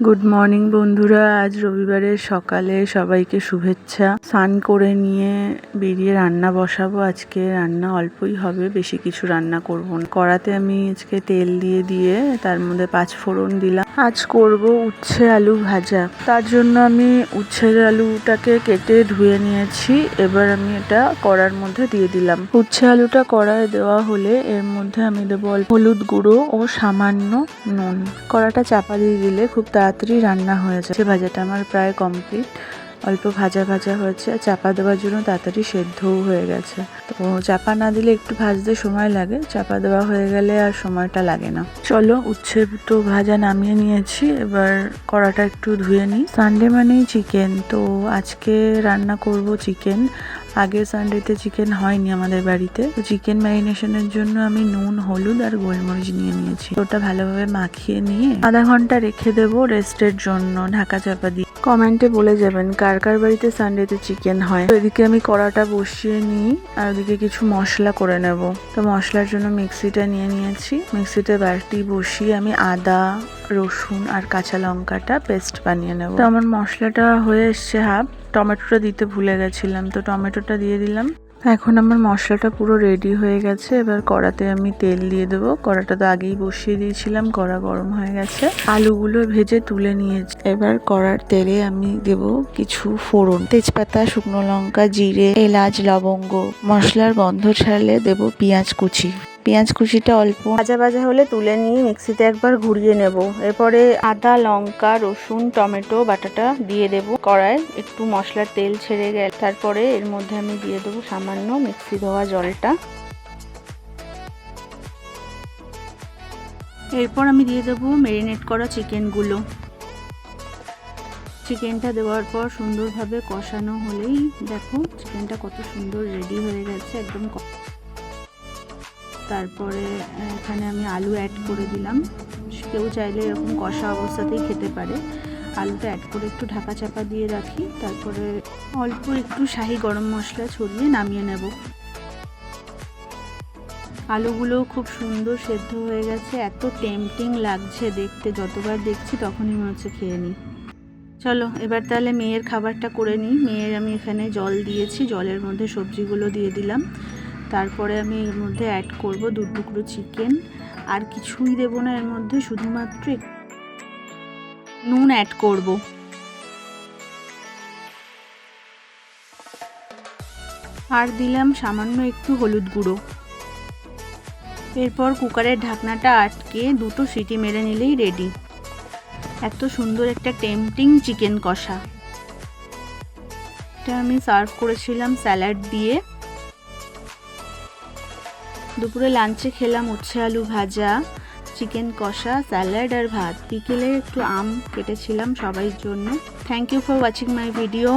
Good morning বন্ধুরা, আজ রবিবারের সকালে সবাইকে শুভেচ্ছা। স্নান করে নিয়ে বেরিয়ে রান্না বসাবো। আজকে রান্না অল্পই হবে, বেশি কিছু রান্না করব না। কড়াতে আমি আজকে তেল দিয়ে তার মধ্যে 5 ফোড়ন দিলাম। আজ করব উচ্ছে আলু ভাজা। তার জন্য আমি উচ্ছের আলুটাকে কেটে ধুয়ে নিয়েছি। এবার আমি এটা কড়ার মধ্যে দিয়ে দিলাম। উচ্ছে আলুটা কড়ায় দেওয়া হলে এর মধ্যে আমি দেবো অল্প হলুদ গুঁড়ো ও সামান্য নুন। কড়াটা চাপা দিয়ে দিলে খুব তাড়াতাড়ি রান্না হয়ে যায়। ভাজাটা আমার প্রায় কমপ্লিট, অল্প ভাজা হয়েছে। চাপা দেওয়ার জন্য তাড়াতাড়ি সেদ্ধও হয়ে গেছে। তো চাপা না দিলে একটু ভাজতে সময় লাগে, চাপা দেওয়া হয়ে গেলে আর সময়টা লাগে না। চলো, উচ্ছে তো ভাজা নামিয়ে নিয়েছি, এবার কড়াটা একটু ধুয়ে নিই। সানডে মানেই চিকেন, তো আজকে রান্না করব চিকেন। আগের সানডেতে চিকেন হয়নি আমাদের বাড়িতে। তো চিকেন ম্যারিনেশনের জন্য আমি নুন, হলুদ আর গোলমরিচ নিয়ে নিয়েছি। ওটা ভালোভাবে মাখিয়ে নিয়ে আধা ঘন্টা রেখে দেবো রেস্টের জন্য ঢাকা চাপা দিয়ে। কমেন্টে বলে যাবেন কার কার বাড়িতে সানডেতে চিকেন হয়। তো এদিকে আমি কড়াটা বসিয়ে নিই আর ওদিকে কিছু মশলা করে নেব। তো মশলার জন্য মিক্সিটা নিয়ে নিয়েছি। মিক্সিতে বাটি বসিয়ে আমি আদা, রসুন আর কাঁচা লঙ্কাটা পেস্ট বানিয়ে নেব। তো আমার মশলাটা হয়ে এসছে হাফ। টমেটোটা দিতে ভুলে গেছিলাম, তো টমেটোটা দিয়ে দিলাম। এখন আমার মশলাটা পুরো রেডি হয়ে গেছে। এবার কড়াতে আমি তেল দিয়ে দেবো। কড়াটা তো আগেই বসিয়ে দিয়েছিলাম, কড়া গরম হয়ে গেছে। আলুগুলো ভেজে তুলে নিয়েছি। এবার কড়ার তেলে আমি দেব কিছু ফোড়ন, তেজপাতা, শুকনো লঙ্কা, জিরে, এলাচ, লবঙ্গ। মশলার গন্ধ ছাড়লে দেব পেঁয়াজ কুচি। পেঁয়াজ কুচিটা অল্প ভাজা হলে তুলে নিয়ে মিক্সিতে একবার ঘুরিয়ে নেব। এরপরে আদা, লঙ্কা, রসুন, টমেটো বাটাটা দিয়ে দেব কড়ায়। একটু মশলার তেল ছেড়ে গেলে তারপরে এর মধ্যে আমি দিয়ে দেবো সামান্য মিক্সি ধোয়া জলটা। এরপর আমি দিয়ে দেবো ম্যারিনেট করা চিকেনগুলো। চিকেনটা দেওয়ার পর সুন্দরভাবে কষানো হলেই দেখো চিকেনটা কত সুন্দর রেডি হয়ে গেছে একদম। তারপরে এখানে আমি আলু অ্যাড করে দিলাম। কেউ চাইলে এরকম কষা অবস্থাতেই খেতে পারে। আলুটা অ্যাড করে একটু ঢাকা চাপা দিয়ে রাখি। তারপরে অল্প একটু শাহি গরম মশলা ছড়িয়ে নামিয়ে নেব। আলুগুলো খুব সুন্দর সেদ্ধ হয়ে গেছে। এত টেম্পটিং লাগছে দেখতে, যতবার দেখছি তখনই মনে হচ্ছে খেয়ে নিই। চলো এবার তাহলে মেয়ের খাবারটা করে নিই। মেয়ের আমি এখানে জল দিয়েছি, জলের মধ্যে সবজিগুলো দিয়ে দিলাম। তারপরে আমি এর মধ্যে অ্যাড করব 2 টুকরো চিকেন। আর কিছুই দেব না এর মধ্যে, শুধুমাত্র নুন অ্যাড করব। আর দিলাম সামান্য একটু হলুদ গুঁড়ো। এরপর কুকারের ঢাকনাটা আটকে 2টো সিটি মেরে নিলেই রেডি। এত সুন্দর একটা টেম্পটিং চিকেন কষা। এটা আমি সার্ভ করেছিলাম স্যালাড দিয়ে। দুপুরে লাঞ্চে খেলাম উচ্ছে আলু ভাজা, চিকেন কষা, স্যালাড আর ভাত। বিকেলে একটু আম কেটেছিলাম সবাই জন্য। Thank you for watching my video.